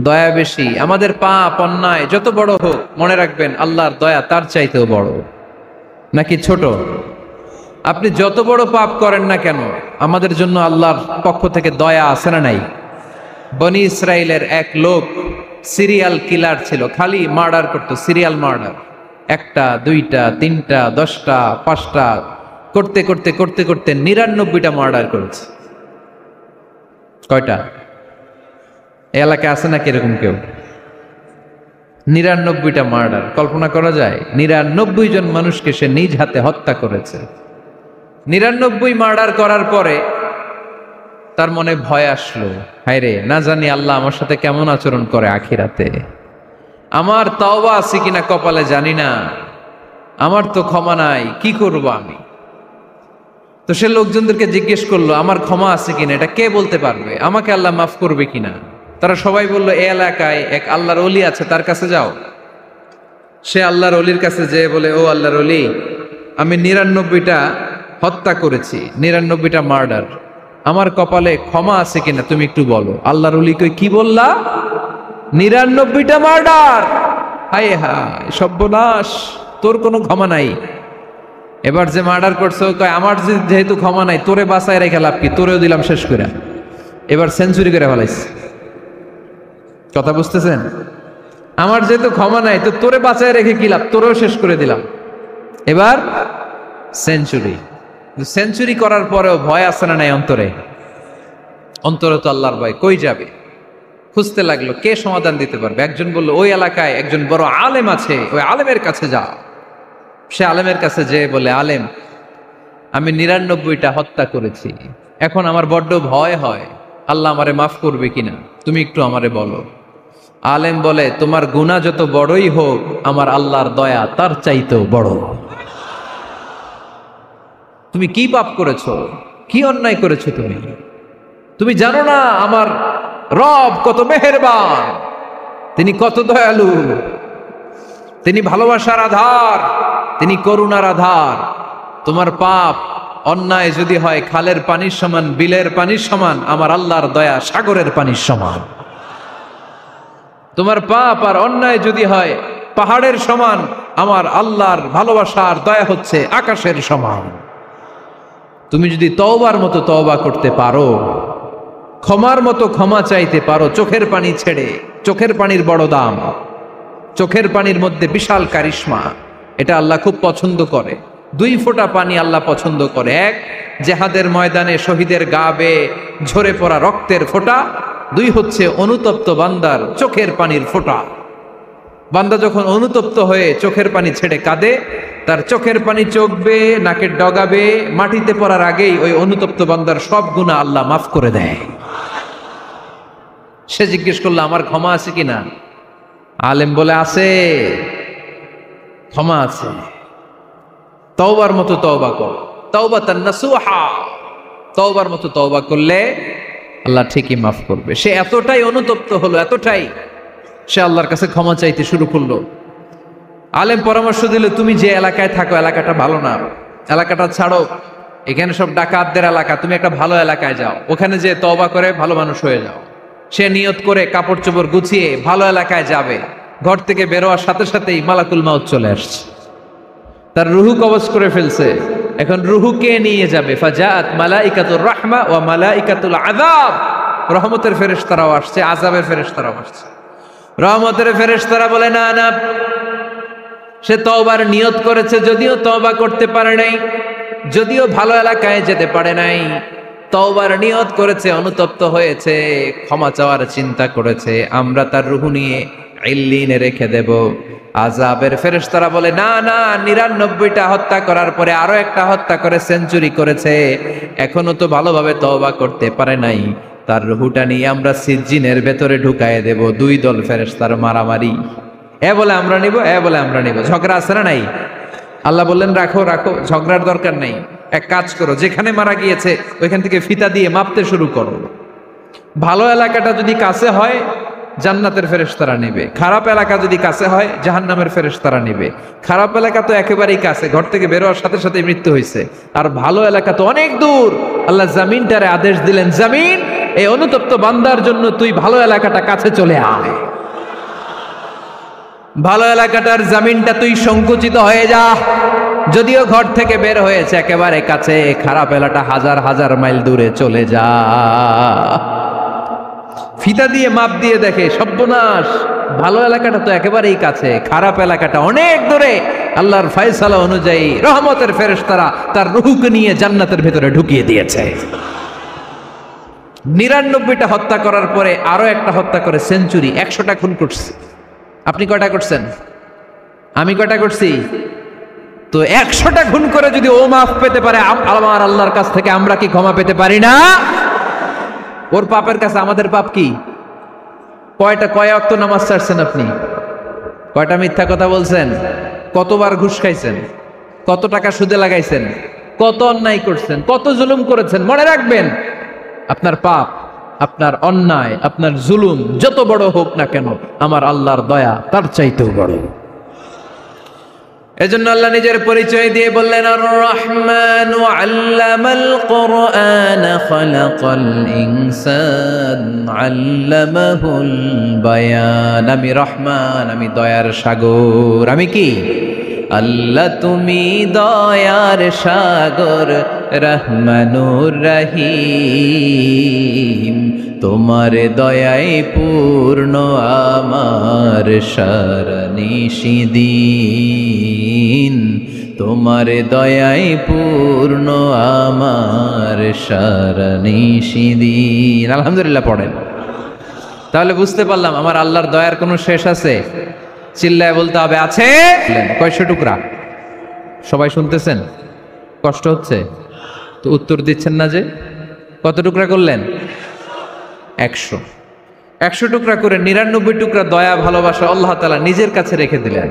দয়া বেশি। আমাদের পাপ অন্যায় যত বড় হোক, মনে রাখবেন আল্লাহর দয়া তার চাইতেও বড়। নাকি ছোট? আপনি যত বড় পাপ করেন না কেন, আমাদের জন্য আল্লাহর পক্ষ থেকে দয়া আছে না নাই? বনি ইসরায়েলের এক লোক সিরিয়াল কিলার ছিল, খালি মার্ডার করতো, সিরিয়াল মার্ডার। একটা, দুইটা, তিনটা, 10টা, 5টা করতে করতে করতে করতে 99টা মার্ডার করেছে। কয়টা? এলাকায় আছে নাকি এরকম কেউ? 99টা মার্ডার। কল্পনা করা যায়? 99 জন মানুষকে সে নিজ হাতে হত্যা করেছে। 99 মার্ডার করার পরে তার মনে ভয় আসলো, হায়রে, না জানি আল্লাহ আমার সাথে কেমন আচরণ করে আখিরাতে। আমার তওবা আছে কিনা কপালে জানি না, আমার তো ক্ষমা নাই, কি করব আমি? তো সে লোকজনদেরকে জিজ্ঞেস করলো, আমার ক্ষমা আছে কিনা, এটা কে বলতে পারবে? আমাকে আল্লাহ মাফ করবে কিনা? তারা সবাই বললো, এই এলাকায় এক আল্লাহর ওলি আছে, তার কাছে যাও। সে আল্লাহর ওলির কাছে যেয়ে বলে, ও আল্লাহর ওলি, আমি 99টা হত্যা করেছি, 99টা মার্ডার, আমার কপালে ক্ষমা আছে কিনা তুমি একটু বলো। আল্লাহর ওলি কই, কি বললা? 99টা মার্ডার? হায় হায়, সর্বনাশ, তোর কোনো ক্ষমা নাই। এবার যে মার্ডার করছো কয়, আমার যেহেতু ক্ষমা নাই, তোরে বাঁচায় রেখে লাভ কি, তোরেও দিলাম শেষ করে। এবার সেঞ্চুরি করে ফেলাইছে। কথা বুঝতেছেন? আমার যেহেতু ক্ষমা নাই, তো তোরে বাঁচায় রেখে কি লাভ, তোরেও শেষ করে দিলাম। এবার সেঞ্চুরি। সেঞ্চুরি করার পরেও ভয় আছে না নাই অন্তরে? অন্তরে তো আল্লাহর ভয়। কই যাবে? খুঁজতে লাগলো কে সমাধান দিতে পারবে। একজন বলল, ওই এলাকায় একজন বড় আলেম আছে, ওই আলেমের কাছে যা। সে আলেমের কাছে যেয়ে বলে, আলেম, আমি 99টা হত্যা করেছি, এখন আমার বড্ড ভয় হয়, আল্লাহ আমারে মাফ করবে কিনা, তুমি একটু আমারে বলো। আলেম বলে, তোমার গুনাহ যত বড়ই হোক, আমার আল্লাহর দয়া তার চাইতেও বড়। তুমি কি পাপ করেছো, কি অন্যায় করেছো তুমি? তুমি জানো না আমার রব কত মেহেরবান, তিনি কত দয়ালু, তিনি ভালোবাসার আধার, তিনি করুণার আধার। তোমার পাপ অন্যায় যদি হয় খালের পানির সমান, বিলের পানির সমান, আমার আল্লাহর দয়া সাগরের পানির সমান। তোমার পাপ আর অন্যায় যদি হয় পাহাড়ের সমান, আমার আল্লাহর ভালোবাসার দয়া হচ্ছে আকাশের সমান। তুমি যদি তওবার মতো তওবা করতে পারো, ক্ষমার মতো ক্ষমা চাইতে পারো, চোখের পানি ছেড়ে, চোখের পানির বড় দাম, চোখের পানির মধ্যে বিশাল কারিশমা, এটা আল্লাহ খুব পছন্দ করে। 2 ফোঁটা পানি আল্লাহ পছন্দ করে। এক, জেহাদের ময়দানে শহীদের গা বেয়ে ঝরে পড়া রক্তের ফোঁটা। 2 হচ্ছে অনুতপ্ত বান্দার চোখের পানির ফোঁটা। বান্দা যখন অনুতপ্ত হয়ে চোখের পানি ছেড়ে কাঁদে, তার চোখের পানি চোখ বেয়ে, নাকের ডগা বেয়ে মাটিতে পড়ার আগেই ওই অনুতপ্ত বান্দার সব গুনাহ আল্লাহ মাফ করে দেয়। সে জিজ্ঞেস করলো, আমার ক্ষমা আছে কিনা? আলেম বলে, আছে, ক্ষমা আছে। তওবার মতো তওবা কর, তাওবাতান নাসুহা, তওবার মতো তওবা করলে আল্লাহ ঠিকই মাফ করবে। সে এতটাই অনুতপ্ত হলো, এতটাই, সে আল্লাহর কাছে ক্ষমা চাইতে শুরু করলো। আলেম পরামর্শ দিল, তুমি যে এলাকায় থাকো এলাকাটা ভালো না, এলাকাটা ছাড়ো, এখানে সব ডাকাতদের এলাকা, তুমি একটা ভালো এলাকায় যাও, ওখানে যে তওবা করে ভালো মানুষ হয়ে যাও। সে নিয়ত করে কাপড় চোপড় গুছিয়ে ভালো এলাকায় যাবে। ঘর থেকে বেরোয়ার সাথে সাথেই মালাকুল মাউত চলে আসছে, তার রুহু কবজ করে ফেলছে। এখন রুহু কে নিয়ে যাবে? ফাজাআত মালাইকাতুর রাহমা ওয়া মালাইকাতুল আযাব। রহমতের ফেরেশতারাও আসছে, আযাবের ফেরেশতারাও আসছে। রহমতের ফেরেশতারা বলে, না না, সে তওবার নিয়ত করেছে, যদিও তওবা করতে পারে নাই, যদিও ভালো এলাকায় যেতে পারে নাই, তওবার নিয়ত করেছে, অনুতপ্ত হয়েছে, ক্ষমা চাওয়ার চিন্তা করেছে, আমরা তার রুহু নিয়ে ইল্লিনে রেখে দেব। আযাবের ফেরেশতারা বলে, না না, 99টা হত্যা করার পরে আরো একটা হত্যা করে সেঞ্চুরি করেছে, এখনো তো ভালোভাবে তওবা করতে পারে নাই, তার রুহুটা নিয়ে আমরা সিজ্জিনের ভেতরে ঢুকায়ে দেব। 2 দল ফেরেশতার মারামারি, এ বলে আমরা নিব, এ বলে আমরা নিব, ঝগড়া আছে না নাই? আল্লাহ বললেন, রাখো রাখো, ঝগড়ার দরকার নেই। এক কাজ করো, যেখানে মারা গিয়েছে ওইখান থেকে ফিতা দিয়ে মাপতে শুরু করো। ভালো এলাকাটা যদি কাছে হয়, জান্নাতের ফেরেশতারা নেবে, খারাপ এলাকা যদি কাছে হয় জাহান্নামের ফেরেশতারা নেবে। খারাপ এলাকা তো একেবারেই কাছে, ঘর থেকে বের হওয়ার সাথে সাথে মৃত্যু হয়েছে, আর ভালো এলাকা তো অনেক দূর। আল্লাহ জামিনটারে আদেশ দিলেন, জামিন এই অনুতপ্ত বান্দার জন্য তুই ভালো এলাকাটা কাছে চলে আয়, ভালো এলাকাটার জামিনটা তুই সংকুচিত হয়ে যা। যদিও ঘর থেকে বের হয়েছে একেবারে কাছে, খারাপ এলাকা হাজার হাজার মাইল দূরে চলে যা। ফিতা দিয়ে মাপ দিয়ে দেখে সর্বনাশ, ভালো এলাকাটা তো একেবারেই কাছে, খারাপ এলাকাটা অনেক দূরে। আল্লাহর ফয়সালা অনুযায়ী রহমতের ফেরেশতারা তার রূহকে নিয়ে জান্নাতের ভেতরে ঢুকিয়ে দিয়েছে। 99টা হত্যা করার পরে আরো একটা হত্যা করে সেঞ্চুরি, 100টা খুন করছে। আপনি কয়টা করছেন? আমি কয়টা করছি? তো 100টা খুন করে যদি ও মাফ পেতে পারে আমার আল্লাহর কাছ থেকে, আমরা কি ক্ষমা পেতে পারি না? ওর পাপের কাছে আমাদের পাপ কি? কয় ওয়াক্ত নামাজ ছাড়ছেন আপনি? কয়টা মিথ্যা কথা বলছেন? কতবার ঘুষ খাইছেন? কত টাকা সুদে লাগাইছেন? কত অন্যায় করছেন? কত জুলুম করেছেন? মনে রাখবেন, আপনার পাপ, আপনার অন্যায়, আপনার জুলুম যত বড় হোক না কেন, আমার আল্লাহর দয়া তার চাইতেও বড়। এজন্য আল্লাহ নিজের পরিচয় দিয়ে বললেন, আর রহমান আল্লামাল কুরআন খালাকাল ইনসান আল্লামাহুল বায়ান। আমি রহমান, আমি দয়ার সাগর। আমি কি? আল্লাহ তুমি দয়ার সাগর, রহমানুর রহিম। তোমার দয়ায় পূর্ণ আমার সারা নিশিদিন, তোমার দয়ায় পূর্ণ আমার সারা নিশিদিন। আলহামদুলিল্লাহ পড়েন। তাহলে বুঝতে পারলাম আমার আল্লাহর দয়ার কোনো শেষ আছে? চিল্লায় বলতে হবে আছে। কয়শো টুকরা? সবাই শুনতেছেন? কষ্ট হচ্ছে তো উত্তর দিচ্ছেন না যে? কত টুকরা করলেন? 100। 100 টুকরা করে 99 টুকরা দয়া ভালোবাসা আল্লাহ তাআলা নিজের কাছে রেখে দিলেন,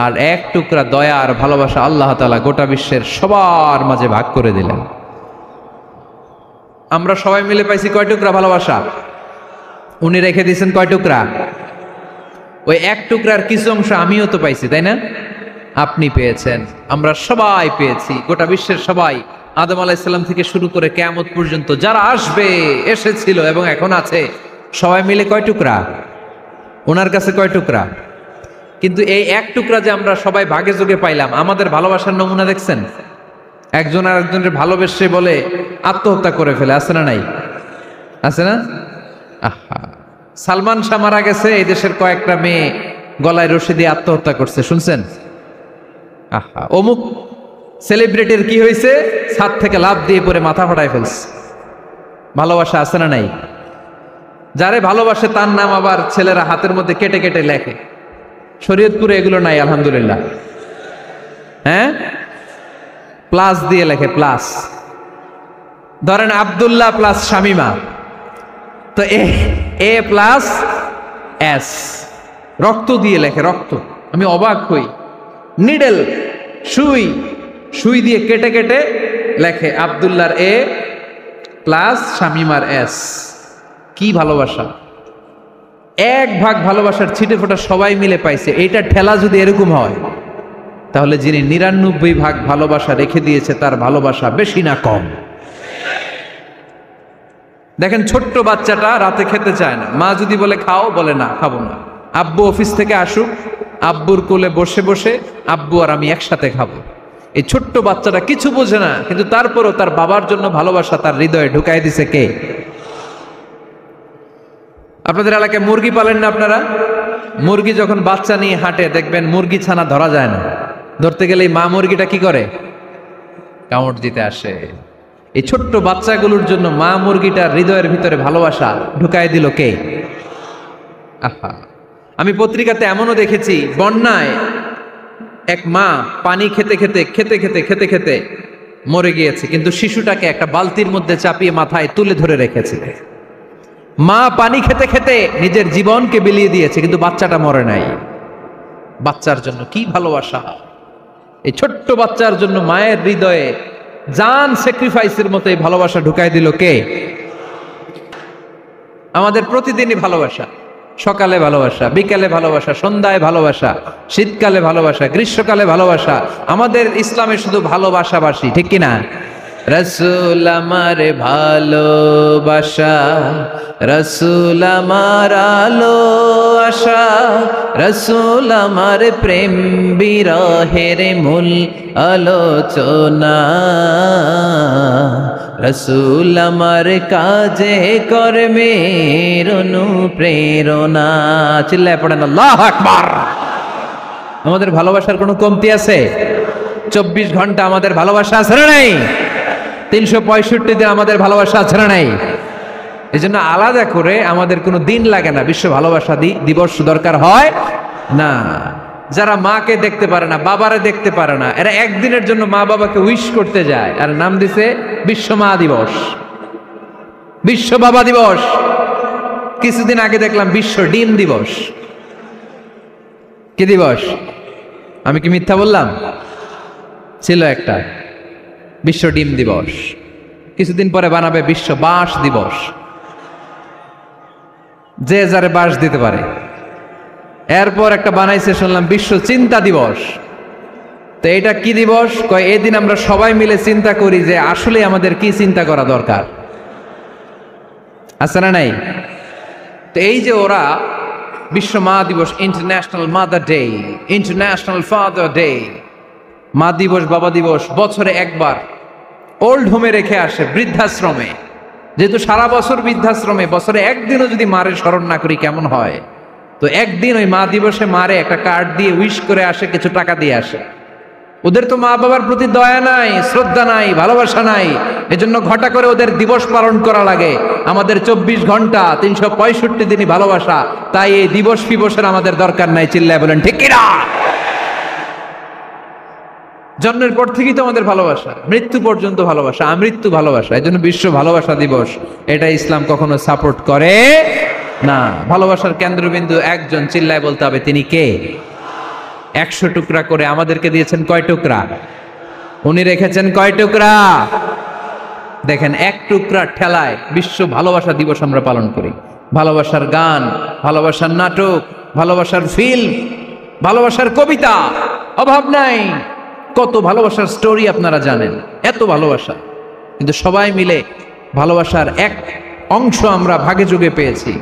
আর 1 টুকরা দয়া আর ভালোবাসা আল্লাহ তাআলা গোটা বিশ্বের সবার মাঝে ভাগ করে দিলেন। আমরা সবাই মিলে পাইছি কয় টুকরা ভালোবাসা? উনি রেখে দিয়েছেন কয় টুকরা? ওই 1 টুকরার কিছু অংশ আমিও তো পাইছি, তাই না? আপনি পেয়েছেন, আমরা সবাই পেয়েছি, গোটা বিশ্বের সবাই, আদম আলাইহিস সালাম থেকে শুরু করে কিয়ামত পর্যন্ত যারা আসবে, এসেছিল এবং এখন আছে, সবাই মিলে কয় টুকরা? ওনার কাছে কয় টুকরা? কিন্তু এই 1 টুকরা যে আমরা সবাই ভাগে যোগে পাইলাম, আমাদের ভালোবাসার নমুনা দেখছেন? একজন আর একজনের ভালোবেসে বলে আত্মহত্যা করে ফেলে, আছে না নাই? আছে না? আহা, সালমান শাহ মারা গেছে, এই দেশের কয়েকটা মেয়ে গলায় রশি দিয়ে আত্মহত্যা করছে, শুনছেন? আহা, অমুক সেলিব্রিটির কি হয়েছে, ছাদ থেকে লাফ দিয়ে পরে মাথা ফাটায় ফেলছে। ভালোবাসা আছে না নাই? যারে ভালোবাসে তার নাম আবার ছেলেরা হাতের মধ্যে কেটে কেটে লেখে। শরীয়তপুরে এগুলো নাই আলহামদুলিল্লাহ। হ্যাঁ, প্লাস দিয়ে লেখে, প্লাস। ধরেন আব্দুল্লাহ প্লাস শামিমা, তো এ প্লাস এস, রক্ত দিয়ে লেখে, রক্ত। আমি অবাক হই, নিডেল, সুই, সুই দিয়ে কেটে কেটে লেখে আব্দুল্লাহর এ প্লাস শামিমার এস। কি ভালোবাসা! 1 ভাগ ভালোবাসার ছিটে ফোটা সবাই মিলে পাইছে। এইটা ঠেলা যদি এরকম হয়, তাহলে যিনি 99 ভাগ ভালোবাসা রেখে দিয়েছে তার ভালোবাসা বেশি না কম? দেখেন, ছোট্ট বাচ্চাটা রাতে খেতে চায় না, মা যদি বলে খাও, বলে না, খাবো না। আব্বু অফিস থেকে আসুক, আব্বুর কোলে বসে বসে আব্বু আর আমি একসাথে খাবো। এই ছোট্ট বাচ্চাটা কিছু বোঝে না, কিন্তু তারপরও তার বাবার জন্য ভালোবাসা তার হৃদয়ে ঢুকাই দিছে কে? আপনাদের এলাকায় মুরগি পালেন না আপনারা? মুরগি যখন বাচ্চা নিয়ে হাঁটে, দেখবেন মুরগি ছানা ধরা যায় না, ধরতে গেলেই মা মুরগিটা কি করে? কামড় দিতে আসে। এই ছোট্ট বাচ্চাগুলোর জন্য মা মুরগিটার হৃদয়ের ভিতরে ভালোবাসা ঢুকাই দিল কে? আহা, আমি পত্রিকাতে এমনও দেখেছি, বন্যায় এক মা পানি খেতে খেতে খেতে খেতে খেতে খেতে মরে গিয়েছে, কিন্তু শিশুটাকে একটা বালতির মধ্যে চাপিয়ে মাথায় তুলে ধরে রেখেছে। মা পানি খেতে খেতে নিজের জীবনকে বিলিয়ে দিয়েছে, কিন্তু বাচ্চাটা মরে নাই। বাচ্চার জন্য কি ভালোবাসা! এই ছোট্ট বাচ্চার জন্য মায়ের হৃদয়ে জান স্যাক্রিফাইসের মতো এই ভালোবাসা ঢুকাই দিল কে? আমাদের প্রতিদিনই ভালোবাসা। সকালে ভালোবাসা, বিকালে ভালোবাসা, সন্ধ্যায় ভালোবাসা, শীতকালে ভালোবাসা, গ্রীষ্মকালে ভালোবাসা। আমাদের ইসলামে শুধু ভালোবাসাবাসি, ঠিক কিনা? রসুল আমার ভালোবাসা, রসুল আমার আলো আশা, রসুল আমার প্রেম বিরহের মূল আলোচনা, রসুল আমার কাজে কর্মের অনুপ্রেরণা। চিল্লায় পড়েন আল্লাহু আকবার। আমাদের ভালোবাসার কোনো কমতি আছে? 24 ঘন্টা আমাদের ভালোবাসা আছে না নাই? 365 দিন আমাদের ভালোবাসা আছে না নাই? এই জন্য আলাদা করে আমাদের কোনো দিন লাগে না, বিশ্ব ভালোবাসা দিবস দরকার হয় না। যারা মাকে দেখতে পারে না, বাবারে দেখতে পারে না, এরা একদিনের জন্য মা বাবাকে উইশ করতে যায়, আর নাম দিছে বিশ্ব মা দিবস, বিশ্ব বাবা দিবস। কিছুদিন আগে দেখলাম বিশ্ব ডিম দিবস। কি দিবস? আমি কি মিথ্যা বললাম? ছিল একটা বিশ্ব ডিম দিবস। কিছুদিন পরে বানাবে বিশ্ব বাঁশ দিবস, যে যারে বাঁশ দিতে পারে। এরপর একটা বানাইছে শুনলাম বিশ্ব চিন্তা দিবস। তো এটা কি দিবস? কয় এই দিন আমরা সবাই মিলে চিন্তা করি যে আসলে আমাদের কি চিন্তা করা দরকার, আছে না নাই? তো এই যে ওরা বিশ্ব মা দিবস, international mother day, international father day, মা দিবস, বাবা দিবস বছরে একবার ওল্ড হোমে রেখে আসে, বৃদ্ধাশ্রমে। যেহেতু সারা বছর বৃদ্ধাশ্রমে, বছরে একদিনও যদি মারে স্মরণ না করি কেমন হয়? তো একদিন ওই মা দিবসে মারে একটা কার্ড দিয়ে উইশ করে আসে, কিছু টাকা দিয়ে আসে। ওদের তো মা বাবার প্রতি দয়া নাই, শ্রদ্ধা নাই, ভালোবাসা নাই, এজন্য ঘটা করে ওদের দিবস পালন করা লাগে। আমাদের 24 ঘন্টা 365 দিনই ভালোবাসা, তাই এই দিবস ফিবসের আমাদের দরকার নাই। চিল্লায় বলেন ঠিক কিনা? জন্মের পর থেকেই তো আমাদের ভালোবাসা, মৃত্যু পর্যন্ত ভালোবাসা, আমৃত্যু ভালোবাসা। এই জন্য বিশ্ব ভালোবাসা দিবস, এটা ইসলাম কখনো সাপোর্ট করে না। ভালোবাসার কেন্দ্রবিন্দু একজন, চিল্লায় বলতে হবে তিনি কে? 100 টুকরা করে আমাদেরকে দিয়েছেন কয় টুকরা? উনি রেখেছেন কয় টুকরা? দেখেন, এক টুকরা ঠেলায় বিশ্ব ভালোবাসা দিবস আমরা পালন করি। ভালোবাসার গান, ভালোবাসার নাটক, ভালোবাসার ফিল্ম, ভালোবাসার কবিতা, অভাব নাই। কত ভালোবাসার স্টোরি আপনারা জানেন, এত ভালোবাসা। কিন্তু সবাই মিলে ভালোবাসার এক অংশ আমরা ভাগে যোগে পেয়েছি।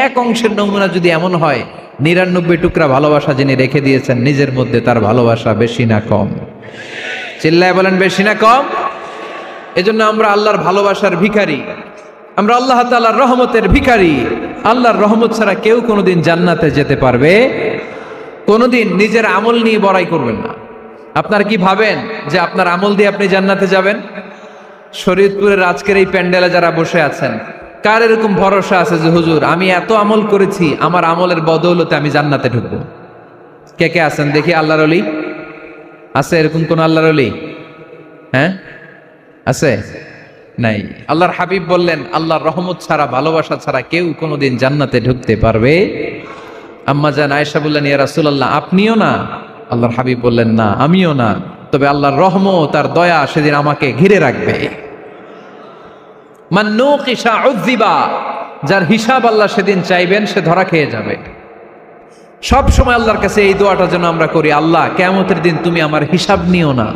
এক অংশের নমুনা যদি এমন হয়, 99 টুকরা ভালোবাসা যিনি রেখে দিয়েছেন নিজের মধ্যে, তার ভালোবাসা বেশি না কম? চিল্লায় বলেন বেশি না কম? এজন্য আমরা আল্লাহর ভালোবাসার ভিখারি, আমরা আল্লাহ তাআলার রহমতের ভিখারি। আল্লাহর রহমত ছাড়া কেউ কোনোদিন জান্নাতে যেতে পারবে? কোনোদিন নিজের আমল নিয়ে বড়াই করবেন না। আপনার কি ভাবেন যে আপনার আমল দিয়ে আপনি জান্নাতে যাবেন? শরীয়তপুরের আজকের এই প্যান্ডেলে যারা বসে আছেন, কার এরকম ভরসা আছে যে হুজুর আমি এত আমল করেছি, আমার আমলের বদৌলতে আমি জান্নাতে ঢুকবো? কে কে আছেন দেখি? আল্লাহর ওলি আছে এরকম কোন আল্লাহর ওলি? হ্যাঁ আছে? নাই। আল্লাহর হাবিব বললেন, আল্লাহর রহমত ছাড়া, ভালোবাসা ছাড়া কেউ কোনোদিন জান্নাতে ঢুকতে পারবে? আম্মা জান আয়েশা বললেন, ইয়া রাসূলুল্লাহ আপনিও না? আল্লাহর হাবিব বললেন, না আমিও না, তবে আল্লাহর রহমত আর দয়া সেদিন আমাকে ঘিরে রাখবে। মান নুকিশা উযিবা, যার হিসাব আল্লাহ সেদিন চাইবেন সে ধরা খেয়ে যাবে। সব সময় আল্লাহর কাছে এই দোয়াটা যেন আমরা করি, আল্লাহ কিয়ামতের দিন তুমি আমার হিসাব নিও না।